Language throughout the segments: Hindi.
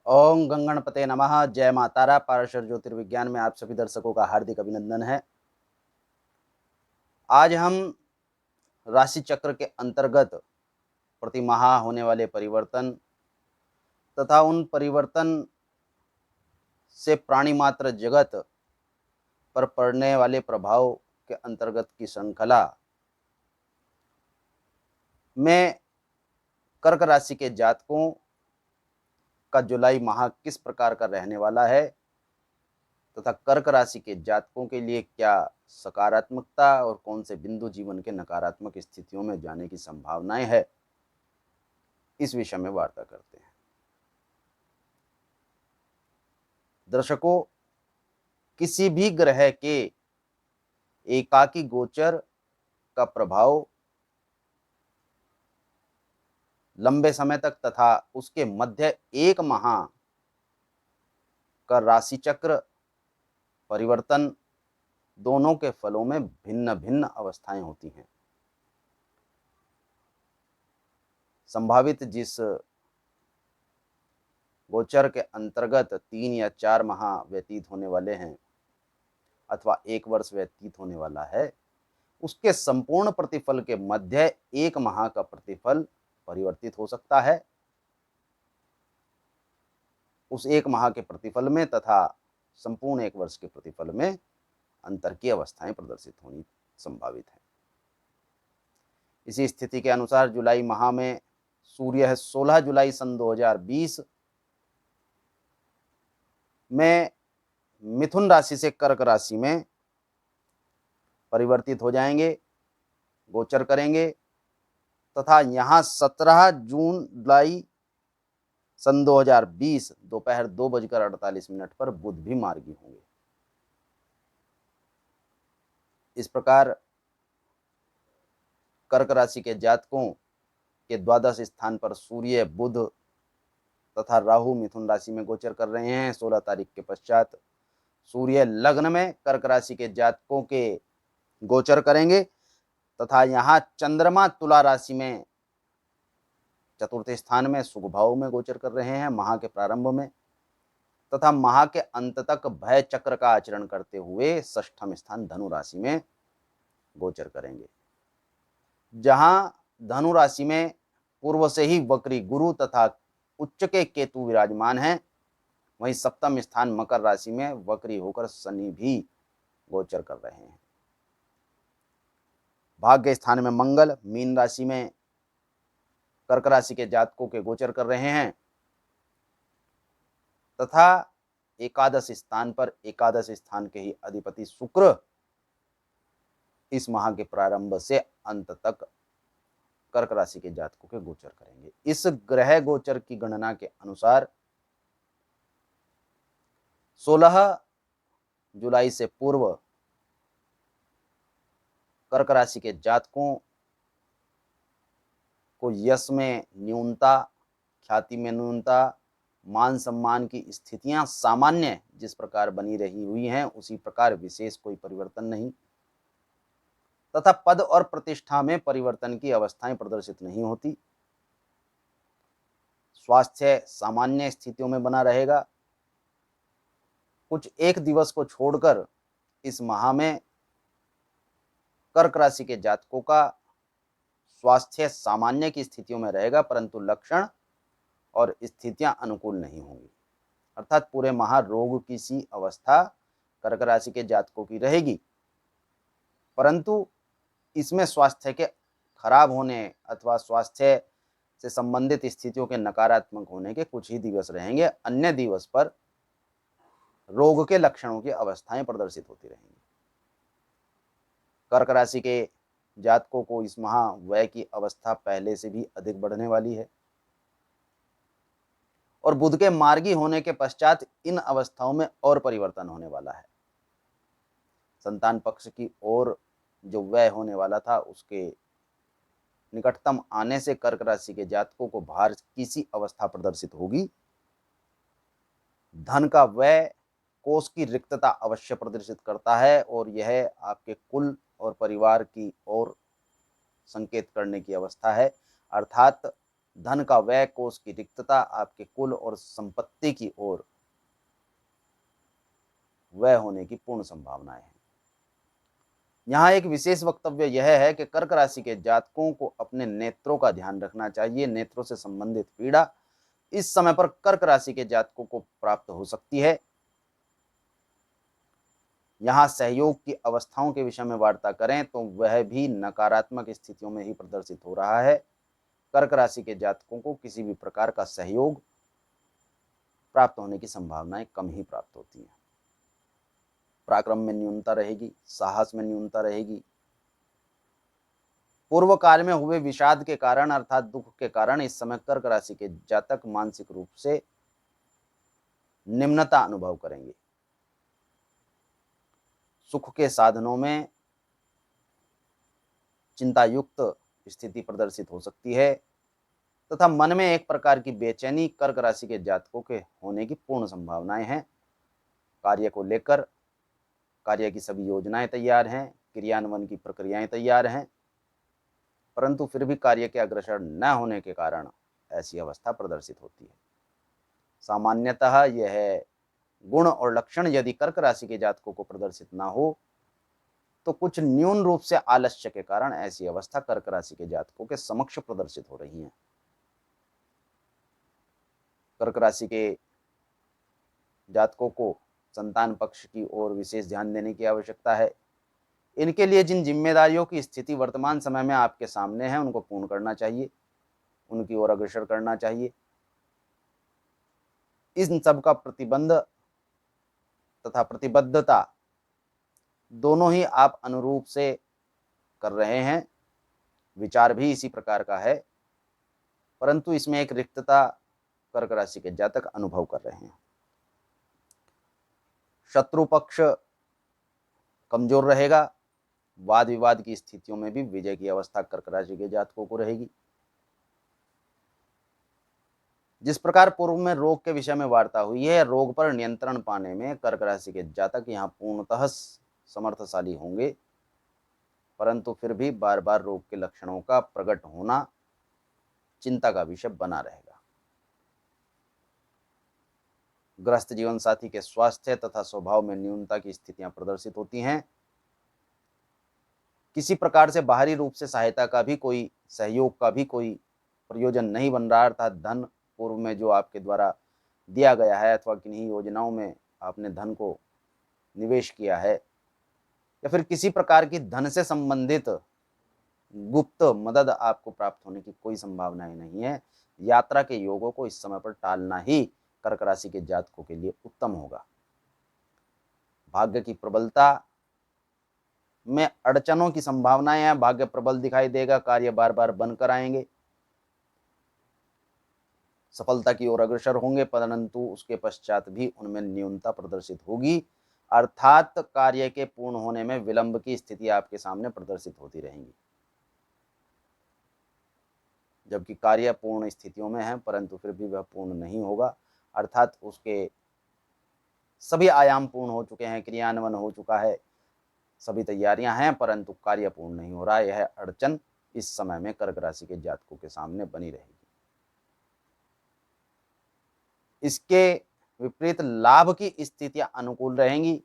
ओम गंगणपते नमः। जय माता तारा। पाराशर ज्योतिर्विज्ञान में आप सभी दर्शकों का हार्दिक अभिनंदन है। आज हम राशि चक्र के अंतर्गत प्रति माह होने वाले परिवर्तन तथा उन परिवर्तन से प्राणी मात्र जगत पर पड़ने वाले प्रभाव के अंतर्गत की श्रृंखला में कर्क राशि के जातकों का जुलाई माह किस प्रकार का रहने वाला है तथा कर्क राशि के जातकों के लिए क्या सकारात्मकता और कौन से बिंदु जीवन के नकारात्मक स्थितियों में जाने की संभावनाएं है, इस विषय में वार्ता करते हैं। दर्शकों, किसी भी ग्रह के एकाकी गोचर का प्रभाव लंबे समय तक तथा उसके मध्य एक माह का राशि चक्र परिवर्तन दोनों के फलों में भिन्न भिन्न अवस्थाएं होती हैं। संभावित जिस गोचर के अंतर्गत 3 या 4 माह व्यतीत होने वाले हैं अथवा 1 वर्ष व्यतीत होने वाला है, उसके संपूर्ण प्रतिफल के मध्य 1 माह का प्रतिफल परिवर्तित हो सकता है। उस 1 माह के प्रतिफल में तथा संपूर्ण 1 वर्ष के प्रतिफल में अंतर की अवस्थाएं प्रदर्शित होनी संभावित है। इसी स्थिति के अनुसार जुलाई माह में सूर्य है 16 जुलाई सन 2020 में मिथुन राशि से कर्क राशि में परिवर्तित हो जाएंगे, गोचर करेंगे तथा यहाँ 17 जून जुलाई सन 2020 दोपहर 2:48 पर बुध भी मार्गी होंगे। इस प्रकार कर्क राशि के जातकों के द्वादश स्थान पर सूर्य, बुध तथा राहु मिथुन राशि में गोचर कर रहे हैं। 16 तारीख के पश्चात सूर्य लग्न में कर्क राशि के जातकों के गोचर करेंगे तथा यहाँ चंद्रमा तुला राशि में चतुर्थ स्थान में शुभ भाव में गोचर कर रहे हैं माह के प्रारंभ में तथा माह के अंत तक भय चक्र का आचरण करते हुए षष्ठम स्थान धनु राशि में गोचर करेंगे। जहां धनु राशि में पूर्व से ही वक्री गुरु तथा उच्च के केतु विराजमान हैं, वहीं सप्तम स्थान मकर राशि में वक्री होकर शनि भी गोचर कर रहे हैं। भाग्य स्थान में मंगल मीन राशि में कर्क राशि के जातकों के गोचर कर रहे हैं तथा एकादश स्थान पर एकादश स्थान के ही अधिपति शुक्र इस माह के प्रारंभ से अंत तक कर्क राशि के जातकों के गोचर करेंगे। इस ग्रह गोचर की गणना के अनुसार 16 जुलाई से पूर्व कर्क राशि के जातकों को यश में न्यूनता, ख्याति में न्यूनता, मान सम्मान की स्थितियां सामान्य जिस प्रकार बनी रही हुई हैं उसी प्रकार विशेष कोई परिवर्तन नहीं तथा पद और प्रतिष्ठा में परिवर्तन की अवस्थाएं प्रदर्शित नहीं होती। स्वास्थ्य सामान्य स्थितियों में बना रहेगा। कुछ एक दिवस को छोड़कर इस माह में कर्क राशि के जातकों का स्वास्थ्य सामान्य की स्थितियों में रहेगा, परंतु लक्षण और स्थितियां अनुकूल नहीं होंगी। अर्थात पूरे माह रोग की सी अवस्था कर्क राशि के जातकों की रहेगी, परंतु इसमें स्वास्थ्य के खराब होने अथवा स्वास्थ्य से संबंधित स्थितियों के नकारात्मक होने के कुछ ही दिवस रहेंगे। अन्य दिवस पर रोग के लक्षणों की अवस्थाएं प्रदर्शित होती रहेंगी। कर्क राशि के जातकों को इस माह व्यय की अवस्था पहले से भी अधिक बढ़ने वाली है और बुध के मार्गी होने के पश्चात इन अवस्थाओं में और परिवर्तन होने वाला है। संतान पक्ष की ओर जो व्यय होने वाला था उसके निकटतम आने से कर्क राशि के जातकों को भार की सी अवस्था प्रदर्शित होगी। धन का व्यय कोष की रिक्तता अवश्य प्रदर्शित करता है और यह आपके कुल और परिवार की ओर संकेत करने की अवस्था है। अर्थात धन का व्यय, कोष की रिक्तता, आपके कुल और संपत्ति की ओर व्यय होने की पूर्ण संभावनाएं हैं। यहाँ एक विशेष वक्तव्य यह है कि कर्क राशि के जातकों को अपने नेत्रों का ध्यान रखना चाहिए। नेत्रों से संबंधित पीड़ा इस समय पर कर्क राशि के जातकों को प्राप्त हो सकती है। यहाँ सहयोग की अवस्थाओं के विषय में वार्ता करें तो वह भी नकारात्मक स्थितियों में ही प्रदर्शित हो रहा है। कर्क राशि के जातकों को किसी भी प्रकार का सहयोग प्राप्त होने की संभावनाएं कम ही प्राप्त होती हैं। पराक्रम में न्यूनता रहेगी, साहस में न्यूनता रहेगी। पूर्व काल में हुए विषाद के कारण अर्थात दुख के कारण इस समय कर्क राशि के जातक मानसिक रूप से निम्नता अनुभव करेंगे। सुख के साधनों में चिंतायुक्त स्थिति प्रदर्शित हो सकती है तथा मन में एक प्रकार की बेचैनी कर्क राशि के जातकों के होने की पूर्ण संभावनाएं हैं। कार्य को लेकर कार्य की सभी योजनाएं तैयार हैं, क्रियान्वयन की प्रक्रियाएं तैयार हैं, परंतु फिर भी कार्य के अग्रसर न होने के कारण ऐसी अवस्था प्रदर्शित होती है। सामान्यतः यह गुण और लक्षण यदि कर्क राशि के जातकों को प्रदर्शित ना हो तो कुछ न्यून रूप से आलस्य के कारण ऐसी अवस्था कर्क राशि के जातकों के समक्ष प्रदर्शित हो रही है। कर्क राशि के जातकों को संतान पक्ष की ओर विशेष ध्यान देने की आवश्यकता है। इनके लिए जिन जिम्मेदारियों की स्थिति वर्तमान समय में आपके सामने है उनको पूर्ण करना चाहिए, उनकी ओर अग्रसर करना चाहिए। इन सब का प्रतिबंध तथा प्रतिबद्धता दोनों ही आप अनुरूप से कर रहे हैं। विचार भी इसी प्रकार का है, परंतु इसमें एक रिक्तता कर्क राशि के जातक अनुभव कर रहे हैं। शत्रु पक्ष कमजोर रहेगा। वाद विवाद की स्थितियों में भी विजय की अवस्था कर्क राशि के जातकों को रहेगी। जिस प्रकार पूर्व में रोग के विषय में वार्ता हुई है, रोग पर नियंत्रण पाने में कर्क राशि के जातक यहाँ पूर्णतः समर्थशाली होंगे, परंतु फिर भी बार बार रोग के लक्षणों का प्रकट होना चिंता का विषय बना रहेगा। ग्रस्त जीवन साथी के स्वास्थ्य तथा स्वभाव में न्यूनता की स्थितियां प्रदर्शित होती हैं। किसी प्रकार से बाहरी रूप से सहायता का भी कोई, सहयोग का भी कोई प्रयोजन नहीं बन रहा, अर्थात धन पूर्व में जो आपके द्वारा दिया गया है अथवा किन्हीं योजनाओं में आपने धन को निवेश किया है या फिर किसी प्रकार की धन से संबंधित गुप्त मदद आपको प्राप्त होने की कोई संभावनाएं नहीं है। यात्रा के योगों को इस समय पर टालना ही कर्क राशि के जातकों के लिए उत्तम होगा। भाग्य की प्रबलता में अड़चनों की संभावनाएं हैं। भाग्य प्रबल दिखाई देगा, कार्य बार बार बनकर आएंगे, सफलता की ओर अग्रसर होंगे, परंतु उसके पश्चात भी उनमें न्यूनता प्रदर्शित होगी, अर्थात कार्य के पूर्ण होने में विलंब की स्थिति आपके सामने प्रदर्शित होती रहेंगी। जबकि कार्य पूर्ण स्थितियों में है परंतु फिर भी वह पूर्ण नहीं होगा, अर्थात उसके सभी आयाम पूर्ण हो चुके हैं, क्रियान्वयन हो चुका है, सभी तैयारियां हैं, परंतु कार्य पूर्ण नहीं हो रहा। यह अड़चन इस समय में कर्क राशि के जातकों के सामने बनी रहेगी। इसके विपरीत लाभ की स्थितियां अनुकूल रहेंगी।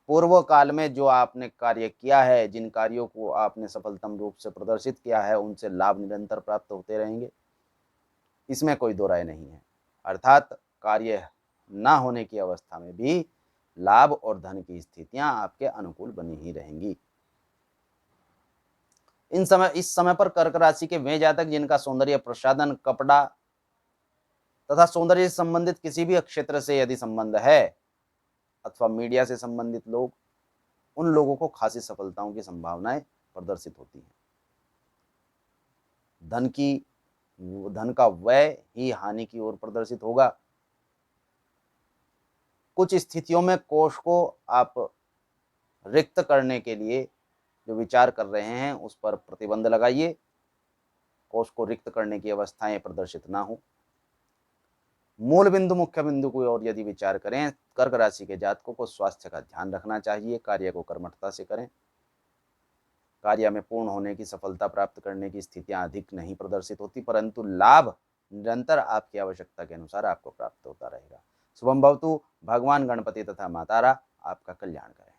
पूर्व काल में जो आपने कार्य किया है, जिन कार्यों को आपने सफलतम रूप से प्रदर्शित किया है, उनसे लाभ निरंतर प्राप्त होते रहेंगे, इसमें कोई दो राय नहीं है। अर्थात कार्य ना होने की अवस्था में भी लाभ और धन की स्थितियां आपके अनुकूल बनी ही रहेंगी। इस समय पर कर्क राशि के वे जातक जिनका सौंदर्य प्रसाधन, कपड़ा तथा सौंदर्य से संबंधित किसी भी क्षेत्र से यदि संबंध है अथवा मीडिया से संबंधित लोग, उन लोगों को खासी सफलताओं की संभावनाएं प्रदर्शित होती हैं। धन का व्यय ही हानि की ओर प्रदर्शित होगा। कुछ स्थितियों में कोष को आप रिक्त करने के लिए जो विचार कर रहे हैं उस पर प्रतिबंध लगाइए, कोष को रिक्त करने की अवस्थाएं प्रदर्शित ना हो। मूल बिंदु, मुख्य बिंदु की ओर यदि विचार करें, कर्क राशि के जातकों को स्वास्थ्य का ध्यान रखना चाहिए। कार्य को कर्मठता से करें। कार्य में पूर्ण होने की, सफलता प्राप्त करने की स्थितियां अधिक नहीं प्रदर्शित होती, परंतु लाभ निरंतर आपकी आवश्यकता के अनुसार आपको प्राप्त होता रहेगा। शुभम भवतु। भगवान गणपति तथा मातारा आपका कल्याण करें।